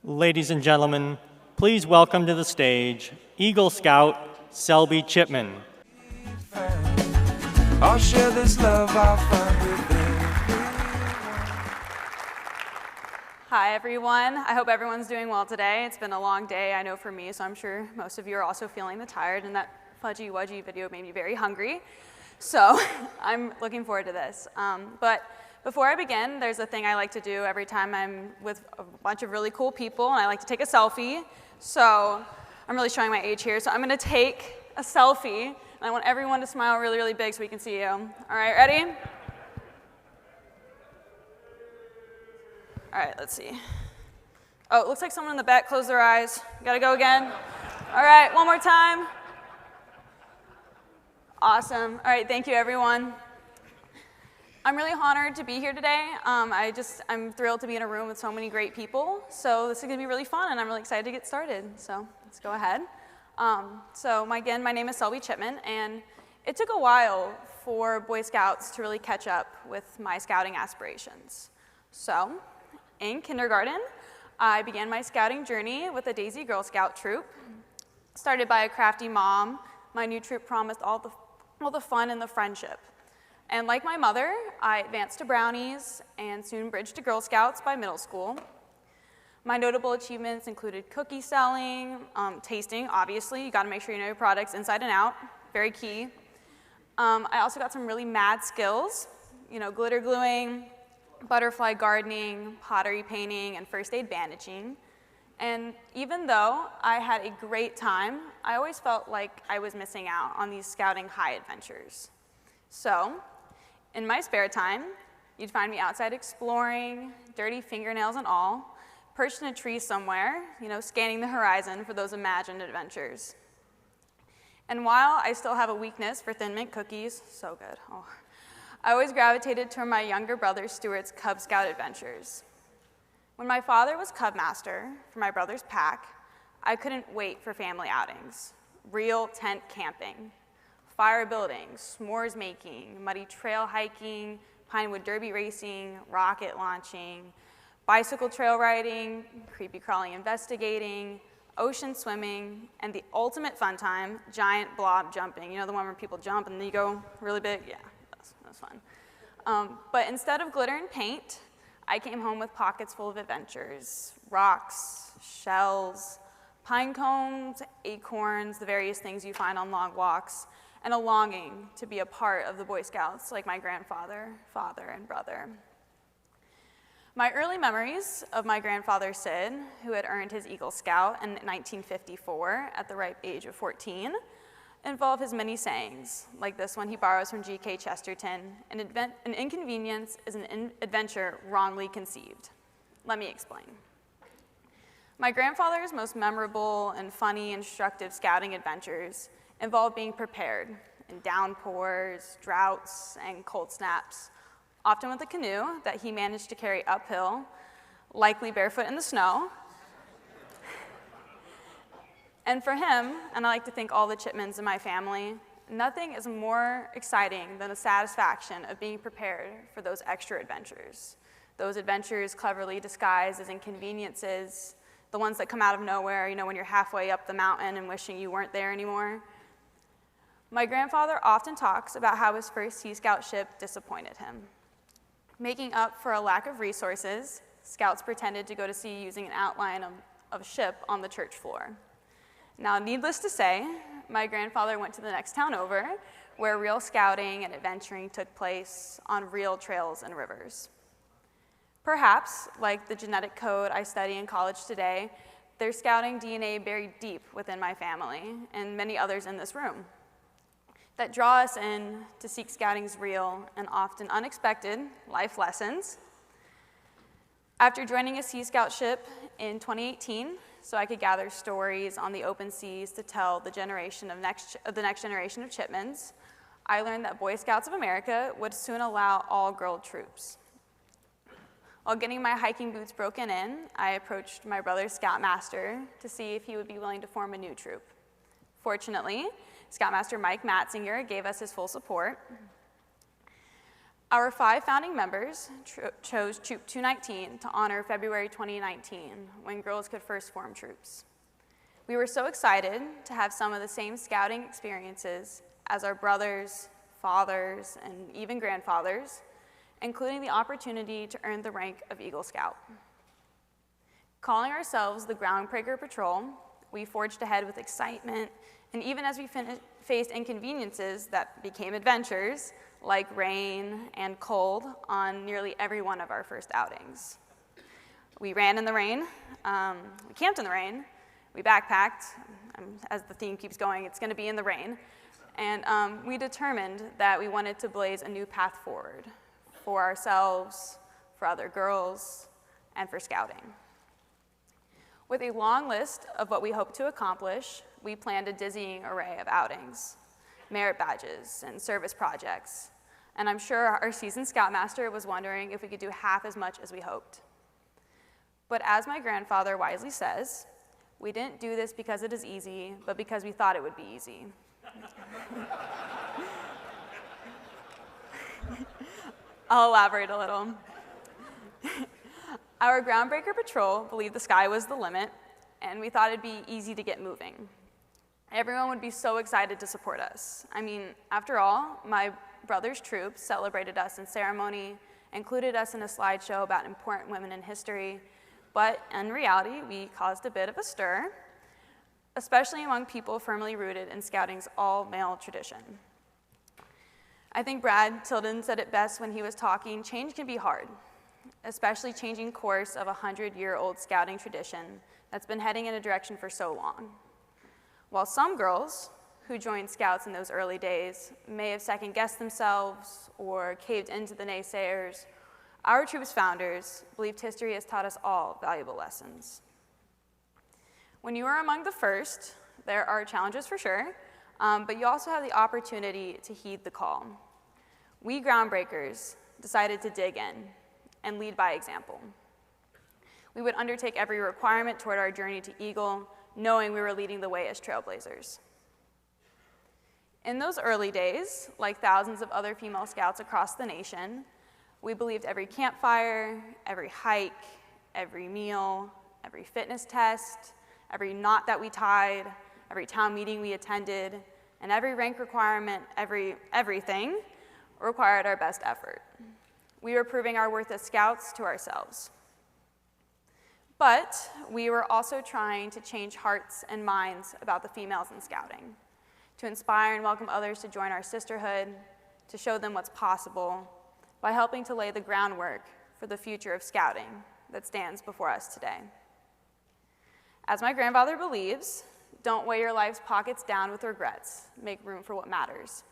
Ladies and gentlemen, please welcome to the stage Eagle Scout Selby Chipman. I'll share this love I'll find within. Hi everyone, I hope everyone's doing well today. It's been a long day, I know for me, so I'm sure most of you are also feeling the tired, and that fudgy wudgy video made me very hungry. So I'm looking forward to this. But before I begin, there's a thing I like to do every time I'm with a bunch of really cool people, and I like to take a selfie. So I'm really showing my age here, so I'm gonna take a selfie, and I want everyone to smile really, really big so we can see you. All right, ready? All right, let's see. Oh, it looks like someone in the back closed their eyes. Gotta go again. All right, one more time. Awesome. All right, thank you, everyone. I'm really honored to be here today. I'm thrilled to be in a room with so many great people. So this is gonna be really fun, and I'm really excited to get started. So let's go ahead. Again, my name is Selby Chipman, and it took a while for Boy Scouts to really catch up with my scouting aspirations. So in kindergarten, I began my scouting journey with a Daisy Girl Scout troop. Started by a crafty mom, my new troop promised all the fun and the friendship. And like my mother, I advanced to Brownies and soon bridged to Girl Scouts by middle school. My notable achievements included cookie selling, tasting, obviously. You gotta make sure you know your products inside and out, very key. I also got some really mad skills, glitter gluing, butterfly gardening, pottery painting, and first aid bandaging. And even though I had a great time, I always felt like I was missing out on these scouting high adventures. So, in my spare time, you'd find me outside exploring, dirty fingernails and all, perched in a tree somewhere, scanning the horizon for those imagined adventures. And while I still have a weakness for Thin Mint cookies, so good, I always gravitated toward my younger brother Stuart's Cub Scout adventures. When my father was Cub Master for my brother's pack, I couldn't wait for family outings, real tent camping, fire building, s'mores making, muddy trail hiking, pinewood derby racing, rocket launching, bicycle trail riding, creepy crawling investigating, ocean swimming, and the ultimate fun time, giant blob jumping. The one where people jump and then you go really big? Yeah, that's fun. But instead of glitter and paint, I came home with pockets full of adventures, rocks, shells, pine cones, acorns, the various things you find on long walks, and a longing to be a part of the Boy Scouts like my grandfather, father, and brother. My early memories of my grandfather Sid, who had earned his Eagle Scout in 1954 at the ripe age of 14, involve his many sayings, like this one he borrows from G.K. Chesterton, an inconvenience is an adventure wrongly conceived. Let me explain. My grandfather's most memorable and funny, instructive scouting adventures involved being prepared in downpours, droughts, and cold snaps, often with a canoe that he managed to carry uphill, likely barefoot in the snow. And for him, and I like to thank all the Chipmans in my family, nothing is more exciting than the satisfaction of being prepared for those extra adventures. Those adventures cleverly disguised as inconveniences, the ones that come out of nowhere, when you're halfway up the mountain and wishing you weren't there anymore. My grandfather often talks about how his first Sea Scout ship disappointed him. Making up for a lack of resources, Scouts pretended to go to sea using an outline of a ship on the church floor. Now, needless to say, my grandfather went to the next town over, where real scouting and adventuring took place on real trails and rivers. Perhaps, like the genetic code I study in college today, there's scouting DNA buried deep within my family and many others in this room that draw us in to seek scouting's real and often unexpected life lessons. After joining a Sea Scout ship in 2018, so I could gather stories on the open seas to tell the next generation of Chipmans, I learned that Boy Scouts of America would soon allow all-girl troops. While getting my hiking boots broken in, I approached my brother's Scoutmaster to see if he would be willing to form a new troop. Fortunately, Scoutmaster Mike Matzinger gave us his full support. Our 5 founding members chose Troop 219 to honor February 2019, when girls could first form troops. We were so excited to have some of the same scouting experiences as our brothers, fathers, and even grandfathers, including the opportunity to earn the rank of Eagle Scout. Calling ourselves the Groundbreaker Patrol, we forged ahead with excitement, and even as we faced inconveniences that became adventures, like rain and cold, on nearly every one of our first outings. We ran in the rain, we camped in the rain, we backpacked, as the theme keeps going, it's gonna be in the rain, and we determined that we wanted to blaze a new path forward for ourselves, for other girls, and for scouting. With a long list of what we hope to accomplish, we planned a dizzying array of outings, merit badges, and service projects. And I'm sure our seasoned Scoutmaster was wondering if we could do half as much as we hoped. But as my grandfather wisely says, we didn't do this because it is easy, but because we thought it would be easy. I'll elaborate a little. Our Groundbreaker Patrol believed the sky was the limit, and we thought it'd be easy to get moving. Everyone would be so excited to support us. I mean, after all, my brother's troops celebrated us in ceremony, included us in a slideshow about important women in history, but in reality, we caused a bit of a stir, especially among people firmly rooted in Scouting's all-male tradition. I think Brad Tilden said it best when he was talking, change can be hard, especially changing course of a 100-year-old Scouting tradition that's been heading in a direction for so long. While some girls who joined Scouts in those early days may have second-guessed themselves or caved into the naysayers, our troop's founders believed history has taught us all valuable lessons. When you are among the first, there are challenges for sure, but you also have the opportunity to heed the call. We Groundbreakers decided to dig in and lead by example. We would undertake every requirement toward our journey to Eagle, knowing we were leading the way as trailblazers. In those early days, like thousands of other female Scouts across the nation, we believed every campfire, every hike, every meal, every fitness test, every knot that we tied, every town meeting we attended, and every rank requirement, everything required our best effort. We were proving our worth as Scouts to ourselves. But we were also trying to change hearts and minds about the females in Scouting, to inspire and welcome others to join our sisterhood, to show them what's possible, by helping to lay the groundwork for the future of Scouting that stands before us today. As my grandfather believes, don't weigh your life's pockets down with regrets. Make room for what matters.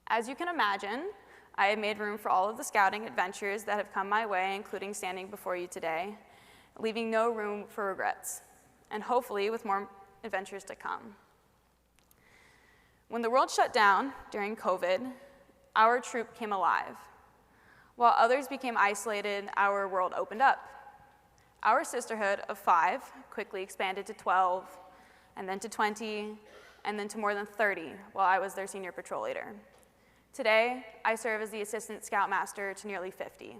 As you can imagine, I have made room for all of the Scouting adventures that have come my way, including standing before you today, leaving no room for regrets, and hopefully with more adventures to come. When the world shut down during COVID, our troop came alive. While others became isolated, our world opened up. Our sisterhood of 5 quickly expanded to 12, and then to 20, and then to more than 30 while I was their senior patrol leader. Today, I serve as the assistant Scoutmaster to nearly 50.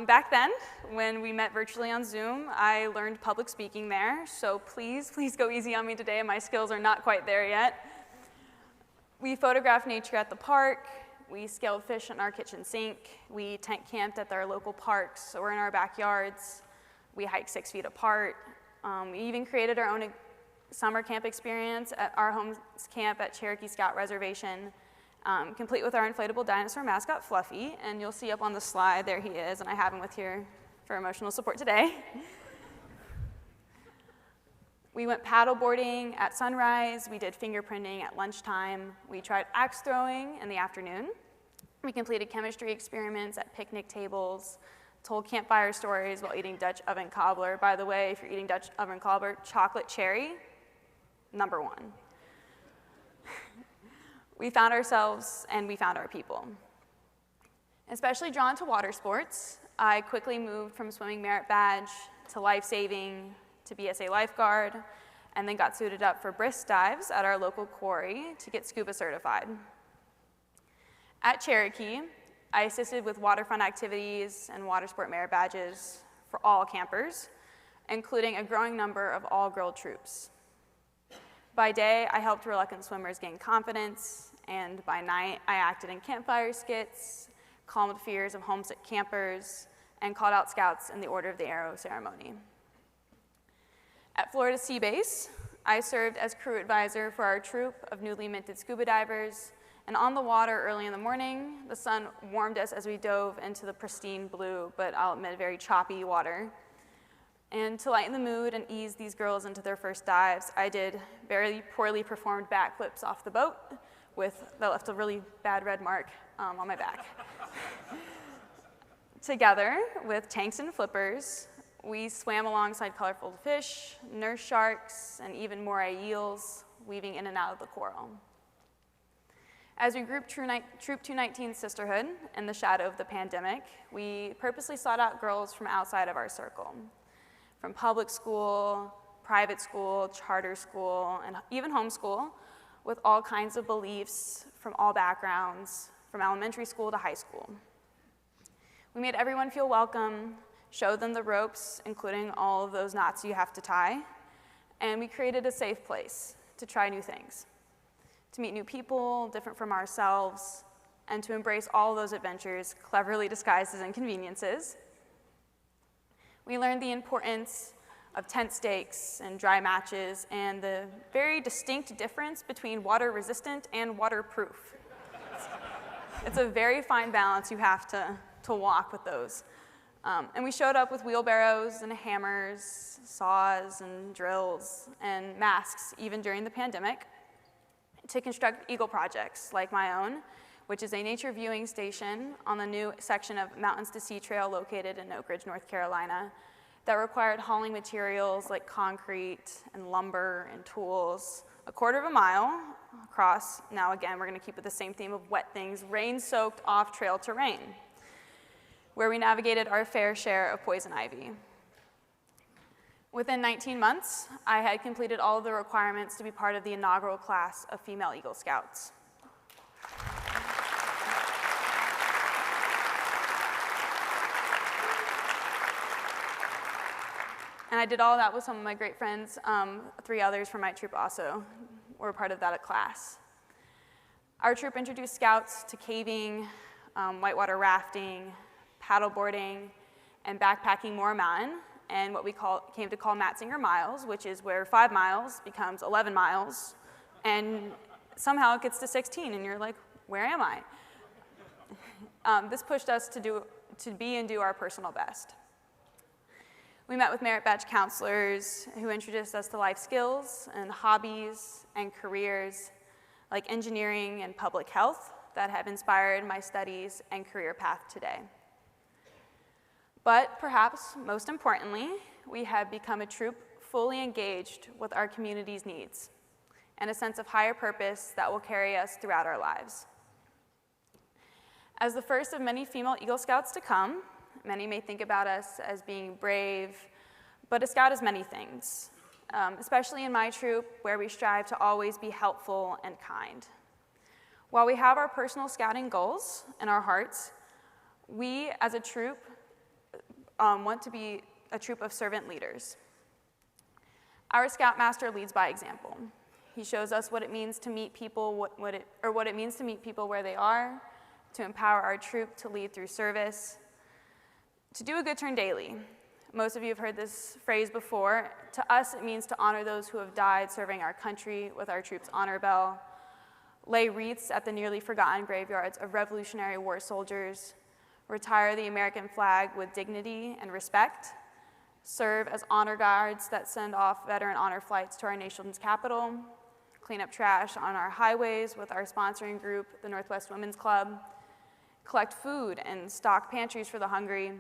Back then, when we met virtually on Zoom, I learned public speaking there, so please go easy on me today. My skills are not quite there yet. We photographed nature at the park, we scaled fish in our kitchen sink, we tent camped at our local parks or in our backyards, we hiked 6 feet apart, we even created our own summer camp experience at our home camp at Cherokee Scout Reservation, complete with our inflatable dinosaur mascot, Fluffy, and you'll see up on the slide, there he is, and I have him with here for emotional support today. We went paddleboarding at sunrise, we did fingerprinting at lunchtime, we tried axe throwing in the afternoon, we completed chemistry experiments at picnic tables, told campfire stories while eating Dutch oven cobbler. By the way, if you're eating Dutch oven cobbler, chocolate cherry, #1. We found ourselves and we found our people. Especially drawn to water sports, I quickly moved from swimming merit badge to life-saving, to BSA lifeguard, and then got suited up for brisk dives at our local quarry to get scuba certified. At Cherokee, I assisted with waterfront activities and water sport merit badges for all campers, including a growing number of all-girl troops. By day, I helped reluctant swimmers gain confidence, and by night, I acted in campfire skits, calmed fears of homesick campers, and called out scouts in the Order of the Arrow ceremony. At Florida Sea Base, I served as crew advisor for our troop of newly minted scuba divers, and on the water early in the morning, the sun warmed us as we dove into the pristine blue, but I'll admit very choppy water. And to lighten the mood and ease these girls into their first dives, I did very poorly performed backflips off the boat that left a really bad red mark on my back. Together with tanks and flippers, we swam alongside colorful fish, nurse sharks, and even moray eels, weaving in and out of the coral. As we grouped Troop 219's sisterhood in the shadow of the pandemic, we purposely sought out girls from outside of our circle, from public school, private school, charter school, and even homeschool, with all kinds of beliefs from all backgrounds, from elementary school to high school. We made everyone feel welcome, showed them the ropes, including all of those knots you have to tie, and we created a safe place to try new things, to meet new people different from ourselves, and to embrace all of those adventures cleverly disguised as inconveniences. We learned the importance of tent stakes and dry matches and the very distinct difference between water-resistant and waterproof. It's a very fine balance you have to walk with those. And we showed up with wheelbarrows and hammers, saws and drills, and masks even during the pandemic to construct eagle projects like my own, which is a nature viewing station on the new section of Mountains to Sea Trail located in Oak Ridge, North Carolina, that required hauling materials like concrete and lumber and tools a quarter of a mile across. Now again, we're gonna keep with the same theme of wet things, rain-soaked off-trail terrain, where we navigated our fair share of poison ivy. Within 19 months, I had completed all of the requirements to be part of the inaugural class of female Eagle Scouts. And I did all that with some of my great friends. 3 others from my troop also were part of that class. Our troop introduced scouts to caving, whitewater rafting, paddleboarding, and backpacking Moore Mountain, and what we came to call Matzinger Miles, which is where 5 miles becomes 11 miles, and somehow it gets to 16, and you're like, where am I? This pushed us to be and do our personal best. We met with merit badge counselors who introduced us to life skills and hobbies and careers like engineering and public health that have inspired my studies and career path today. But perhaps most importantly, we have become a troop fully engaged with our community's needs and a sense of higher purpose that will carry us throughout our lives. As the first of many female Eagle Scouts to come, many may think about us as being brave, but a scout is many things, especially in my troop where we strive to always be helpful and kind. While we have our personal scouting goals in our hearts, we as a troop want to be a troop of servant leaders. Our Scoutmaster leads by example. He shows us what it means to meet people, what it means to meet people where they are, to empower our troop to lead through service, to do a good turn daily. Most of you have heard this phrase before. To us, it means to honor those who have died serving our country with our troops' honor bell, lay wreaths at the nearly forgotten graveyards of Revolutionary War soldiers, retire the American flag with dignity and respect, serve as honor guards that send off veteran honor flights to our nation's capital, clean up trash on our highways with our sponsoring group, the Northwest Women's Club, collect food and stock pantries for the hungry,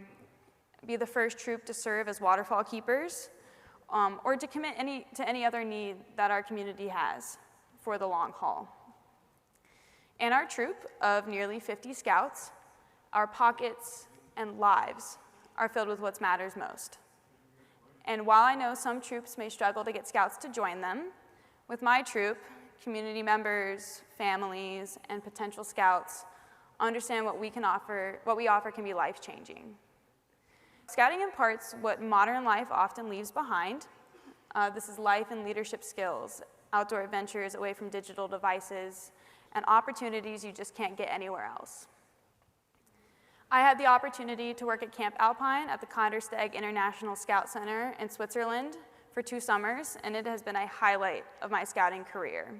be the first troop to serve as waterfall keepers, or to commit to any other need that our community has for the long haul. In our troop of nearly 50 scouts, our pockets and lives are filled with what matters most. And while I know some troops may struggle to get Scouts to join them, with my troop, community members, families, and potential Scouts understand what we offer can be life-changing. Scouting imparts what modern life often leaves behind. This is life and leadership skills, outdoor adventures away from digital devices, and opportunities you just can't get anywhere else. I had the opportunity to work at Camp Alpine at the Kandersteg International Scout Centre in Switzerland for 2 summers, and it has been a highlight of my scouting career.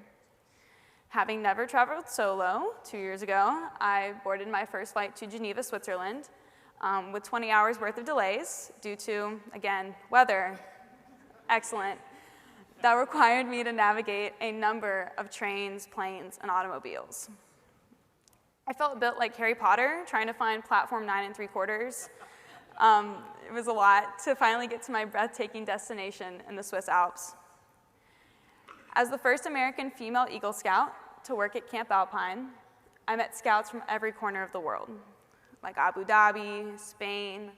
Having never traveled solo, 2 years ago, I boarded my first flight to Geneva, Switzerland, with 20 hours worth of delays due to, again, weather. Excellent. That required me to navigate a number of trains, planes, and automobiles. I felt a bit like Harry Potter trying to find platform 9 3/4. It was a lot to finally get to my breathtaking destination in the Swiss Alps. As the first American female Eagle Scout to work at Camp Alpine, I met Scouts from every corner of the world, like Abu Dhabi, Spain,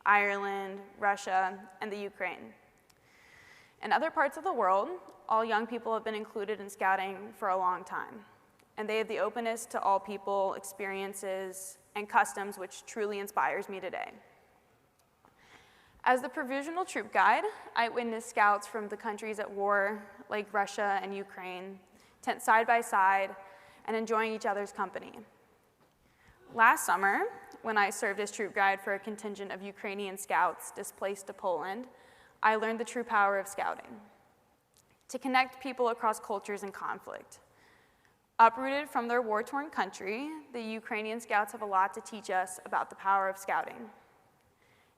Ireland, Russia, and the Ukraine. In other parts of the world, all young people have been included in Scouting for a long time, and they have the openness to all people, experiences, and customs which truly inspires me today. As the provisional troop guide, I witnessed Scouts from the countries at war, like Russia and Ukraine, tent side by side and enjoying each other's company. Last summer, when I served as troop guide for a contingent of Ukrainian Scouts displaced to Poland, I learned the true power of Scouting, to connect people across cultures and conflict. Uprooted from their war-torn country, the Ukrainian Scouts have a lot to teach us about the power of Scouting.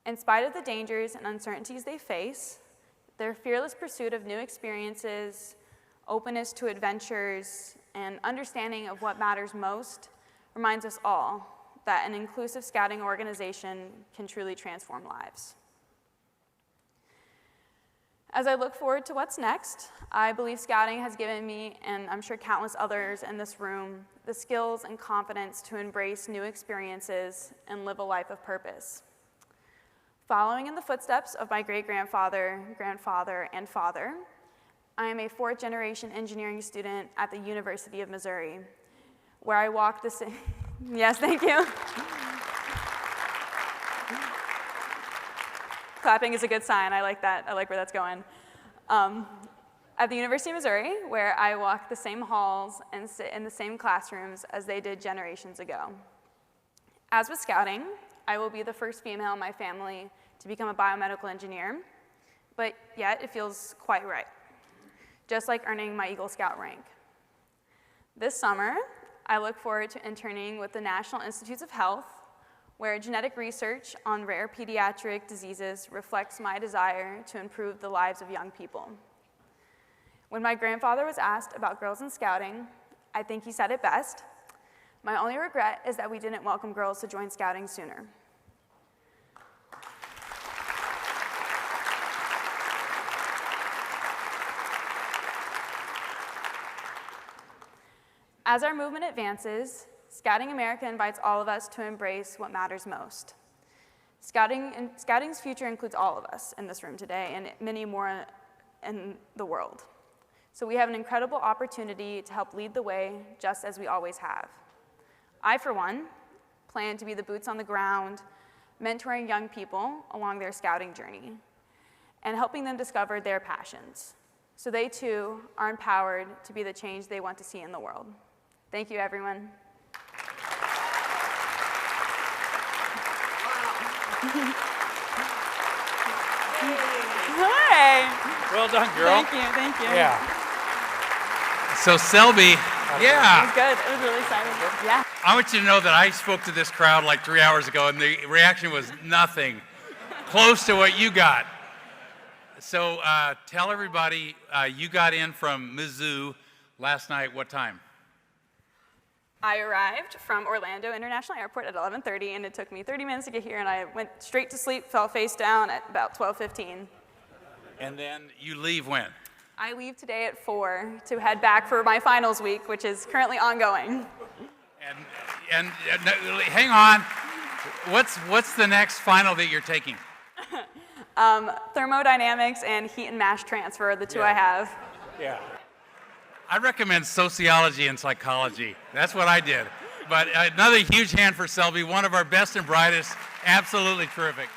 In spite of the dangers and uncertainties they face, their fearless pursuit of new experiences, openness to adventures, and understanding of what matters most reminds us all that an inclusive Scouting organization can truly transform lives. As I look forward to what's next, I believe Scouting has given me, and I'm sure countless others in this room, the skills and confidence to embrace new experiences and live a life of purpose. Following in the footsteps of my great-grandfather, grandfather, and father, I am a 4th-generation engineering student at the University of Missouri, where I walked the same... Yes, thank you. Clapping is a good sign. I like that. I like where that's going. At the University of Missouri, where I walk the same halls and sit in the same classrooms as they did generations ago. As with Scouting, I will be the first female in my family to become a biomedical engineer, but yet it feels quite right, just like earning my Eagle Scout rank. This summer, I look forward to interning with the National Institutes of Health, where genetic research on rare pediatric diseases reflects my desire to improve the lives of young people. When my grandfather was asked about girls in Scouting, I think he said it best: "My only regret is that we didn't welcome girls to join Scouting sooner." As our movement advances, Scouting America invites all of us to embrace what matters most. Scouting's future includes all of us in this room today and many more in the world. So we have an incredible opportunity to help lead the way, just as we always have. I, for one, plan to be the boots on the ground, mentoring young people along their Scouting journey and helping them discover their passions, so they too are empowered to be the change they want to see in the world. Thank you, everyone. Hey. Well done, girl. Thank you. Yeah. So Selby, yeah. It was good. It was really exciting. Yeah. I want you to know that I spoke to this crowd like 3 hours ago, and the reaction was nothing close to what you got. So tell everybody, you got in from Mizzou last night. What time? I arrived from Orlando International Airport at 11:30, and it took me 30 minutes to get here, and I went straight to sleep, fell face down at about 12:15. And then you leave when? I leave today at 4 to head back for my finals week, which is currently ongoing. And hang on, what's the next final that you're taking? Thermodynamics and heat and mass transfer are the two I have. Yeah. I recommend sociology and psychology. That's what I did. But another huge hand for Selby, one of our best and brightest. Absolutely terrific.